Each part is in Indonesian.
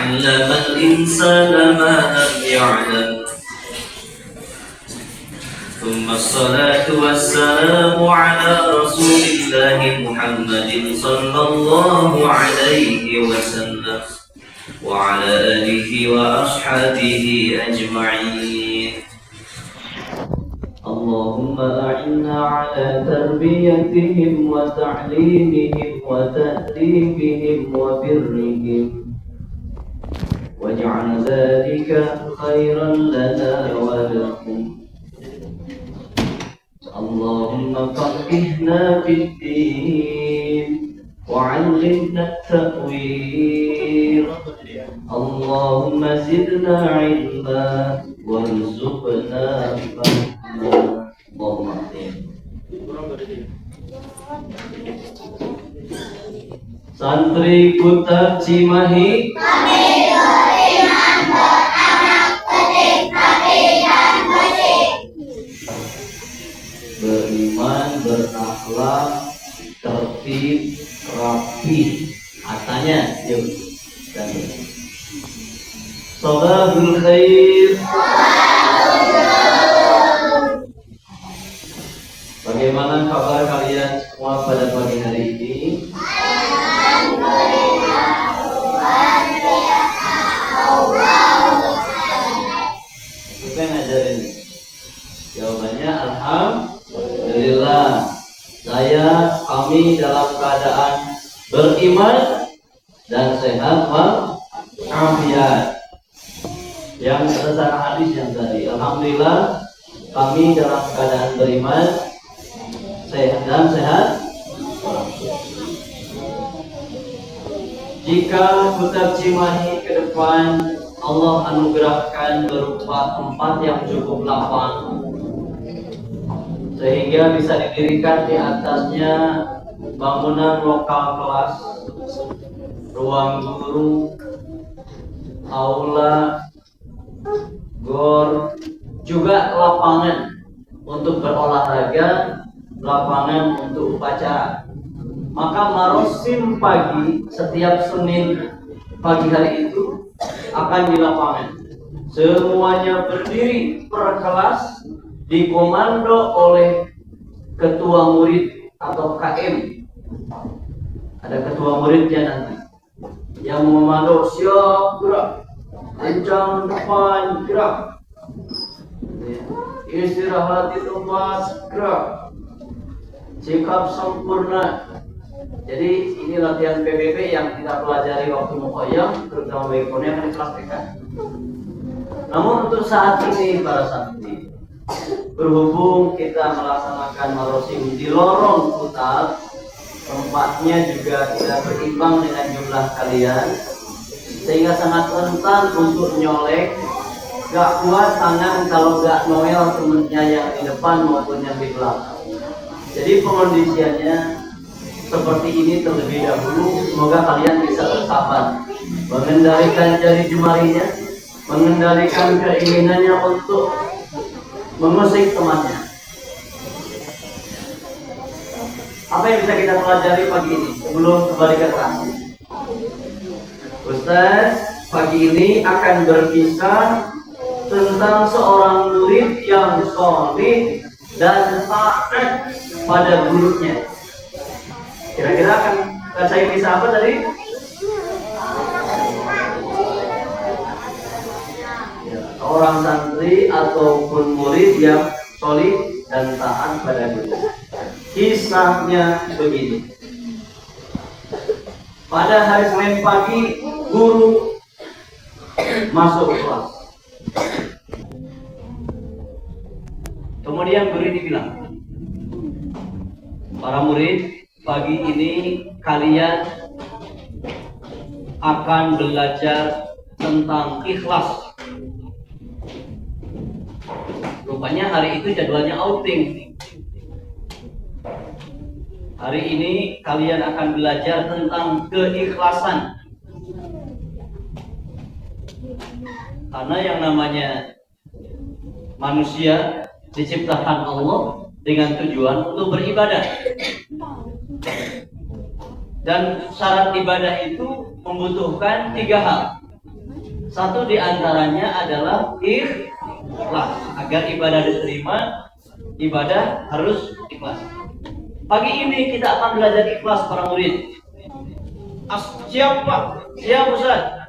علم الإنسان ما لم يعلم ثم الصلاة والسلام على رسول الله محمد صلى الله عليه وسلم وعلى آله وأصحابه أجمعين. اللهم أعنا على تربيتهم وتعليمهم وتأديبهم وبرهم واجعل ذلك خيرا لنا ولهم. اللهم فقهنا في الدين وعلمنا التأويل. اللهم زدنا علما وارزقنا فهما. اللهم آمين. Santri Kuta Cimahi, kami beriman beranak petik hati dan bersih, beriman berakhlak tertib rapi. Katanya yuk dan Sabahul khair. Bagaimana kabar kalian semua pada pagi hari ini? Siapa yang ngajarin? Jawabannya alhamdulillah. Kami dalam keadaan beriman dan sehat walafiat. Yang berdasarkan hadis yang tadi, alhamdulillah kami dalam keadaan beriman dan sehat. Jika Kuta Cimahi ke depan Allah anugerahkan berupa tempat yang cukup lapang sehingga bisa didirikan di atasnya bangunan lokal kelas, ruang guru, aula, gor, juga lapangan untuk berolahraga, lapangan untuk upacara. Maka marosim pagi setiap Senin pagi hari itu akan di lapangan. Semuanya berdiri per kelas, dikomando oleh ketua murid atau KM. Ada ketua muridnya nanti yang memando, siap gerak, kencang depan gerak, istirahat di tempat gerak, sikap sempurna. Jadi ini latihan PBB yang kita pelajari waktu mukhayyam, terutama bagi yang akan dipraktikkan. Namun untuk saat ini para santri, berhubung kita melaksanakan marosim di lorong Kuta, tempatnya juga tidak berimbang dengan jumlah kalian, sehingga sangat rentan untuk nyolek. Gak kuat tangan kalau gak noel temennya yang di depan maupun yang di belakang. Jadi pengondisiannya seperti ini terlebih dahulu. Semoga kalian bisa bersabar, mengendalikan jari jemarinya, mengendalikan keinginannya untuk mengusik temannya. Apa yang bisa kita pelajari pagi ini sebelum kembali ke kelas? Ustaz pagi ini akan berkisah tentang seorang murid yang soleh dan taat pada gurunya. Kira-kira akan saya kisah apa tadi? Orang santri ataupun murid yang soleh dan taat pada guru. Kisahnya begini. Pada hari Senin pagi, guru masuk kelas. Kemudian guru ini bilang, para murid, pagi ini kalian akan belajar tentang ikhlas. Rupanya hari itu jadwalnya outing. Hari ini kalian akan belajar tentang keikhlasan. Karena yang namanya manusia diciptakan Allah dengan tujuan untuk beribadah. Dan syarat ibadah itu membutuhkan 3 hal. Satu di antaranya adalah ikhlas. Agar ibadah diterima, ibadah harus ikhlas. Pagi ini kita akan belajar ikhlas para murid. Siap Pak? Siap Ustaz?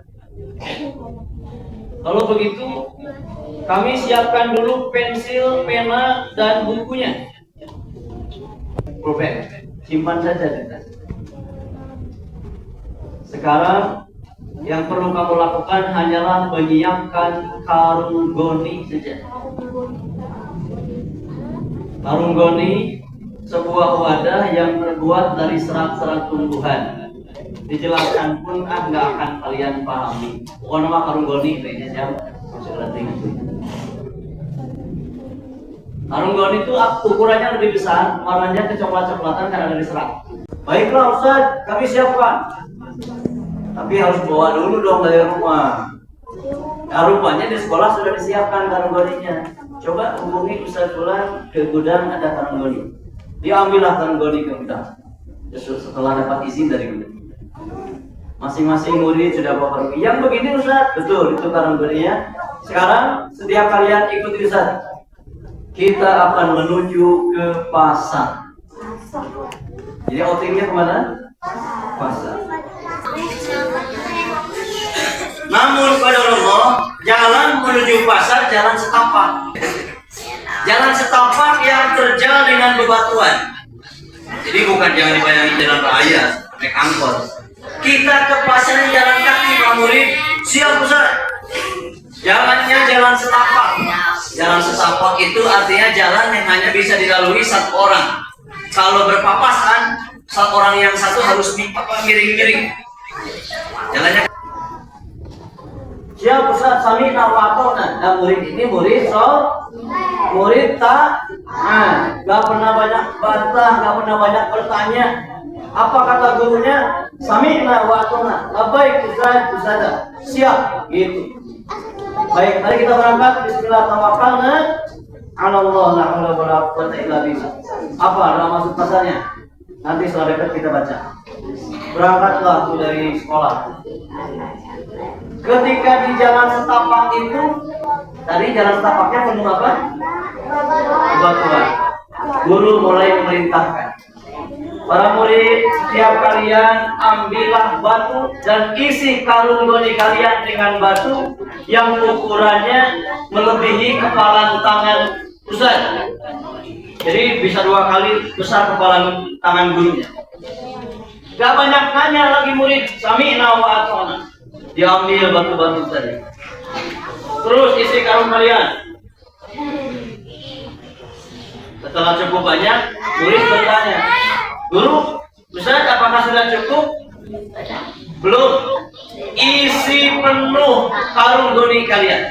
Kalau begitu, kami siapkan dulu pensil, pena, dan bukunya. Pulpen, simpan saja. Sekarang yang perlu kamu lakukan hanyalah menyiapkan karung goni saja. Karung goni sebuah wadah yang terbuat dari serat-serat tumbuhan. Dijelaskan pun nggak akan kalian pahami. Pokoknya nama karung goni kayaknya siapa? Karung goni itu ukurannya lebih besar, warnanya kecoklat-coklatan karena dari serat. Baiklah Ustaz, kami siapkan. Tapi harus bawa dulu dong dari rumah. Nah, rupanya di sekolah sudah disiapkan karung goninya. Coba hubungi Ustaz Fulan ke gudang, ada karung goni. Diambillah karung goni ke gudang. Setelah dapat izin dari gudang. Masing-masing murid sudah bawa karung. Yang begini Ustaz, betul itu karung goninya. Sekarang setiap kalian ikuti Ustaz. Kita akan menuju ke pasar. Jadi outingnya kemana? Pasar. Namun pada Allah, jalan menuju pasar jalan setapak. Jalan setapak yang terjal dengan bebatuan. Jadi bukan jangan dibayangin jalan raya, naik angkot. Kita ke pasar jalan kaki Pak murid. Siap Ustaz? Jalannya jalan setapak. Jalan setapak itu artinya jalan yang hanya bisa dilalui satu orang. Kalau berpapasan, satu orang yang satu harus miring-miring. Jalannya. Siap Ustaz, sami nawatona. Nah murid ini murid murid tak, gak pernah banyak bantah, gak pernah banyak bertanya. Apa kata gurunya? Sami nawatona. Baik Ustaz, Ustazah. Siap, gitu. Baik, mari kita berangkat. Bismillah tawakkalna 'ala Allah, la haula wala quwwata illa billah. Apa nama maksud pasarnya? Nanti setelah dekat kita baca. Berangkatlah tuh dari sekolah. Ketika di jalan setapak itu, tadi jalan setapaknya penuh apa? Bebatuan. Guru mulai memerintahkan. Para murid, setiap kalian ambillah batu dan isi karung goni kalian dengan batu yang ukurannya melebihi kepalan tangan Ustaz. Jadi bisa 2 kali besar kepalan tangan gurunya. Gak banyak nanya lagi murid, sami'na wa ata'na. Diambil batu-batu tadi. Terus isi karung kalian. Setelah cukup banyak, murid bertanya, Guru, Ustaz apakah sudah cukup? Belum. Isi penuh karung goni kalian.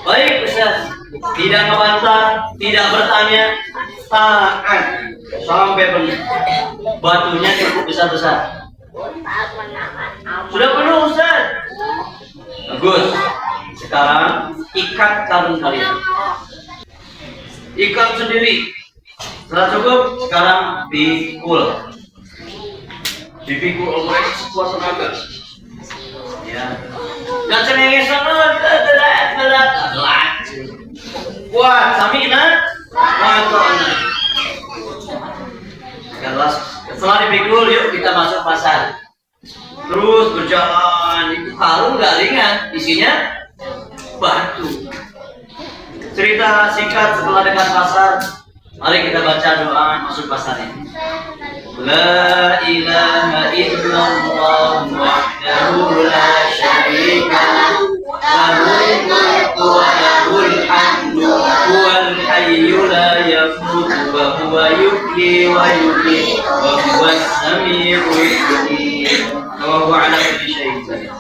Baik Ustaz. Tidak membantah, tidak bertanya, taat sampai penuh. Batunya cukup besar-besar. Sudah penuh Ustaz. Bagus. Sekarang ikat karung kalian. Ikat sendiri. Setelah cukup, sekarang pikul. Dipikul oleh sekuat tenaga. Ya. Dan cengengesan berat. Kuat, sami'na wa ata'na. Setelah dipikul, yuk kita masuk pasar. Terus berjalan, itu karung gak ringan, isinya batu. Cerita singkat setelah dekat pasar. Mari kita baca doa masuk pasar ini. La ilaha illallah wahdahu la syarika lahul mulku wa lahul hamdu huwal hayyu la yamutu wa huwa yuhyi wa yumiitu wa huwas samii'ul 'aliim wa huwa 'ala kulli syai'in qadir.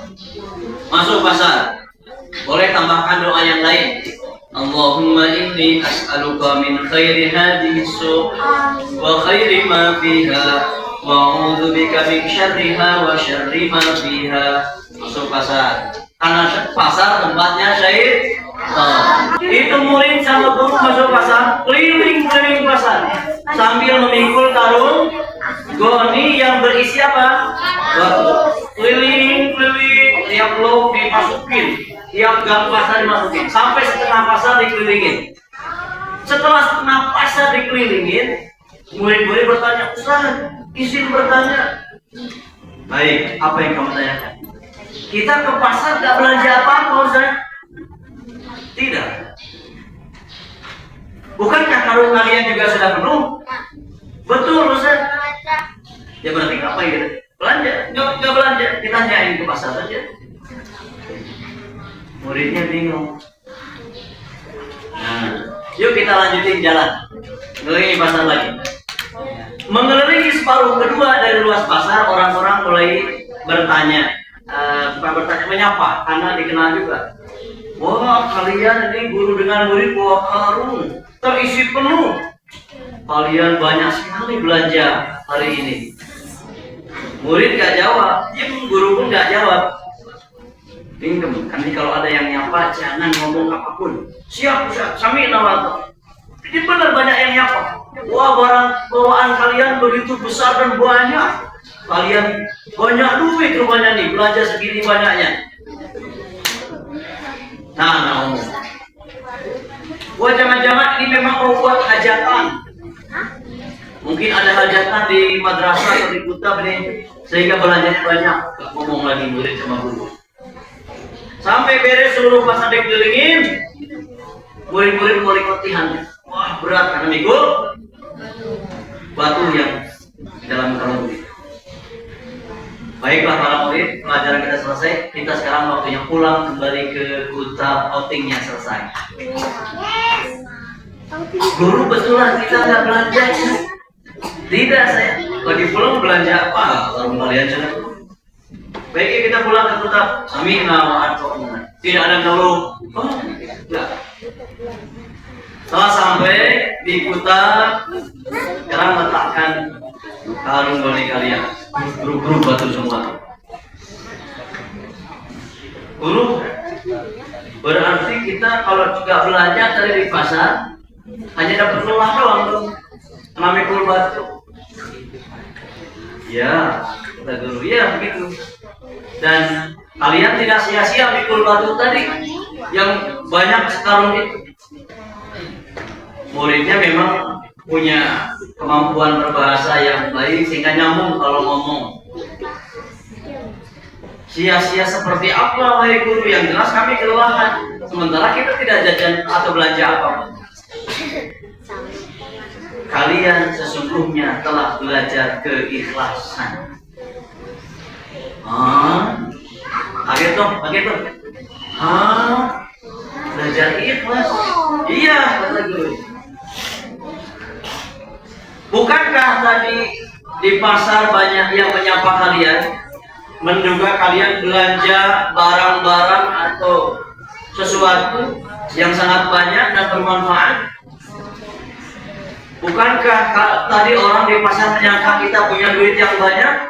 Masuk pasar. Boleh tambahkan doa yang lain. Allahumma inni as'aluka min khairi hadhihi as-suq wa khairi ma fiha wa a'udzu bika min syarriha wa syarri ma fiha. Masuk pasar. Karena pasar tempatnya syaitan. Itu murid sama guru masuk pasar, keliling-keliling pasar sambil memikul karung goni yang berisi apa? Batu. Keliling-keliling tiap blok di dimasukin, tiap gang pasar dimasukin, sampai setengah pasar dikelilingin. Setelah setengah pasar dikelilingin, murid-murid bertanya, Ustaz, izin bertanya. Baik, apa yang kamu tanyakan? Kita ke pasar gak belanja apa-apa, Ustaz? Tidak. Bukankah karung kalian juga sudah penuh? Betul, Ustaz. Ya berarti ngapain gitu? Belanja? Nggak belanja, kita tanyain ke pasar saja. Muridnya bingung. Nah, yuk kita lanjutin jalan. Ngelilingi pasar lagi. Mengelilingi separuh kedua dari luas pasar, orang-orang mulai bertanya, bukan bertanya, menyapa, karena dikenal juga. Wah, kalian ini guru dengan murid bawa karung terisi penuh. Kalian banyak sekali belanja hari ini. Murid gak jawab, guru pun gak jawab. Bingung, nanti kalau ada yang nyapa jangan ngomong apapun. Siap, sami nawat. Ini benar banyak yang nyapa. Wah, barang bawaan kalian begitu besar dan banyak. Kalian banyak duit rupanya nih, belanja segini banyaknya. Nah, wah, jangan-jangan ini memang mau buat hajatan. Mungkin ada hajatan di madrasah atau di kutab nih, sehingga belanjanya banyak. Gak ngomong lagi murid sama guru. Sampai beres seluruh pasar dikelilingin, murid-murid mulai latihan. Wah, berat karena mikul batu yang dalam karung. Baiklah para murid, pelajaran kita selesai. Kita sekarang waktunya pulang kembali ke kutab, outingnya selesai. Guru, betulan kita nggak belanja? Tidak, saya. Lagi pulang belanja apa? Kalau kalian sudah. Baiknya kita pulang ke kutab. Sami'na wa ata'na. Tidak ada ngeluh. Oh, enggak. Setelah sampai di kutab, sekarang letakkan karung bani kalian. Guru batu semua. Guru, berarti kita kalau juga belanja dari di pasar hanya dapat lelah doang tuh, kena mikul batu. Ya, kata guru, ya begitu. Dan kalian tidak sia-sia mikul batu tadi yang banyak sekarung itu. Muridnya memang punya kemampuan berbahasa yang baik sehingga nyambung kalau ngomong. Sia-sia seperti apa wahai guru, yang jelas kami kelelahan. Sementara kita tidak jajan atau belanja apa-apa. Kalian sesungguhnya telah belajar keikhlasan. Kaget dong. Belajar ikhlas. Iya, kata guru. Bukankah tadi di pasar banyak yang menyapa kalian, menduga kalian belanja barang-barang atau sesuatu yang sangat banyak dan bermanfaat? Bukankah tadi orang di pasar menyangka kita punya duit yang banyak?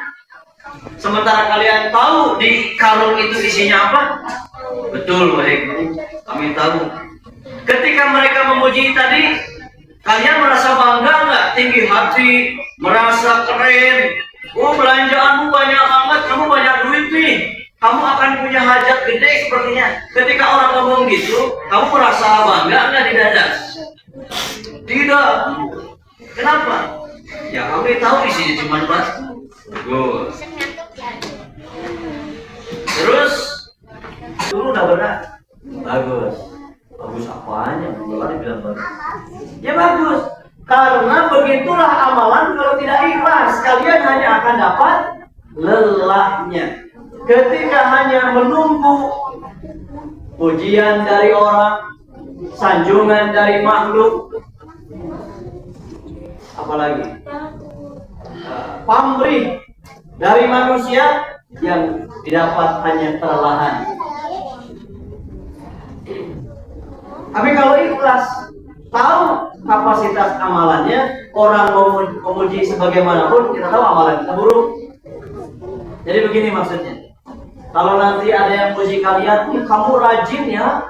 Sementara kalian tahu di karung itu isinya apa? Betul, wahai guru, kami tahu. Ketika mereka memuji tadi, kalian merasa bangga nggak? Tinggi hati, merasa keren. Oh, belanjaanmu banyak banget, kamu banyak duit nih. Kamu akan punya hajat gede sepertinya. Ketika orang ngomong gitu, kamu merasa bangga nggak di dada? Tidak. Kenapa? Ya, kami tahu di sini cuma batu. Bagus. Terus, dulu udah benar. Bagus. Bagus apanya? Malah dibilang bagus. Ya bagus. Karena begitulah amalan kalau tidak ikhlas. Kalian hanya akan dapat lelahnya. Ketika hanya menunggu pujian dari orang, sanjungan dari makhluk, apalagi pamrih dari manusia, yang didapat hanya kelelahan. Tapi kalau ikhlas, tahu kapasitas amalannya, orang memuji sebagaimanapun, kita tahu amalan kita buruk. Jadi begini maksudnya. Kalau nanti ada yang puji kalian, kamu rajin ya,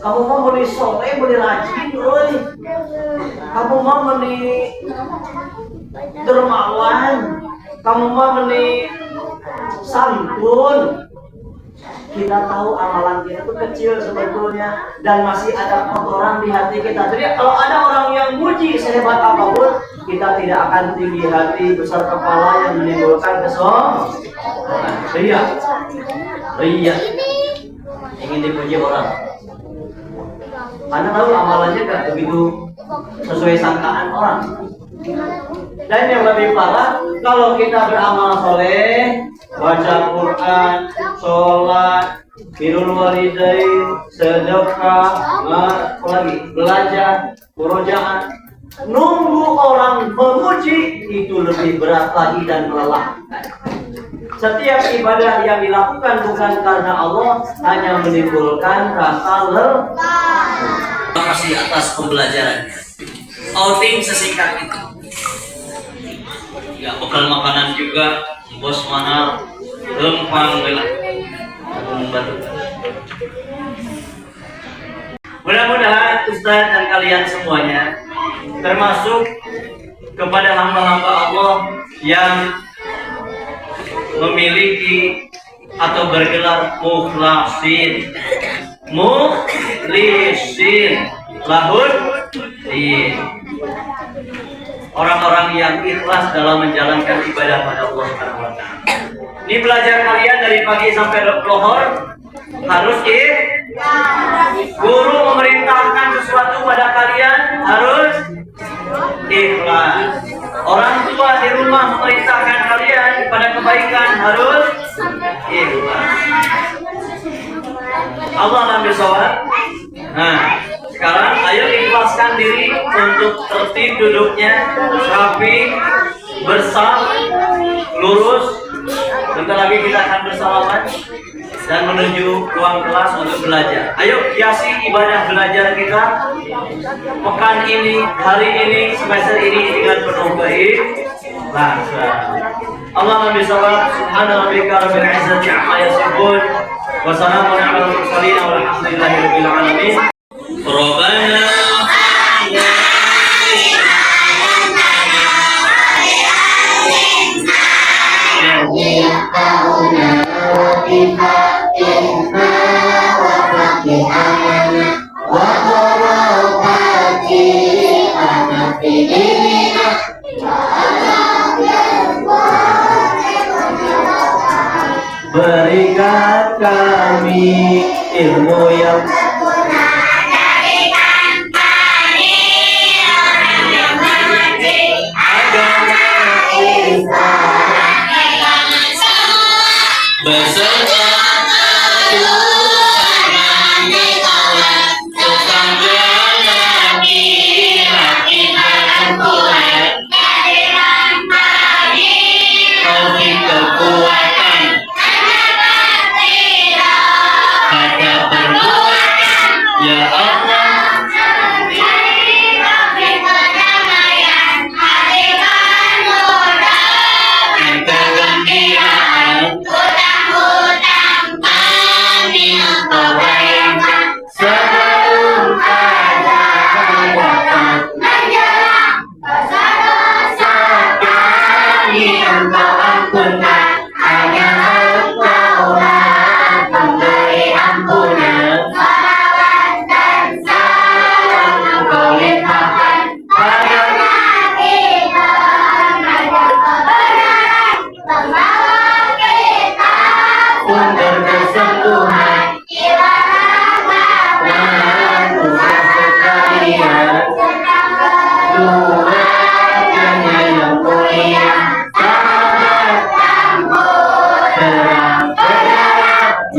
kamu mau beli soleh, beli rajin, woy. Kamu mau beli dermawan, kamu mau beli santun. Kita tahu amalan kita itu kecil sebetulnya dan masih ada kotoran di hati kita. Jadi kalau ada orang yang muji sehebat apapun, kita tidak akan tinggi hati, besar kepala yang menimbulkan kesombongan. Ria, ingin dipuji orang. Anda tahu amalannya kan begitu sesuai sangkaan orang. Dan yang lebih parah, kalau kita beramal soleh, baca Quran, sholat, birrul walidain, sedekah, lagi belajar, murojaah, nunggu orang memuji itu lebih berat lagi dan melelahkan. Setiap ibadah yang dilakukan bukan karena Allah hanya menimbulkan rasa lelah. Terima kasih atas pembelajarannya. Outing sesingkat itu. Ya, bekal makanan juga, bos mahal, lempang bela. Mudah-mudahan Ustaz dan kalian semuanya termasuk kepada hamba-hamba Allah yang memiliki atau bergelar mukhlasin, lahud din, orang-orang yang ikhlas dalam menjalankan ibadah pada Allah Subhanahu wa taala. Ini belajar kalian dari pagi sampai lohor harus guru memerintahkan sesuatu pada kalian harus ikhlas. Orang tua di rumah memerintahkan kalian pada kebaikan harus ikhlas. Allah ambil sholat. Nah, sekarang ayo ikhlaskan diri untuk tertib duduknya, rapi, bersaf, lurus. Bentar lagi kita akan bersalaman dan menuju ruang kelas untuk belajar. Ayo hiasi ibadah belajar kita pekan ini, hari ini, semester ini dengan penuh keikhlasan. Allah nabi sallallahu subhanallahi rabbil izzati amma yasifun wa salamun alal mursalin walhamdulillahi rabbil alamin. Rabbana berikan kami ilmu yang beserta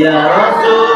ya Rasul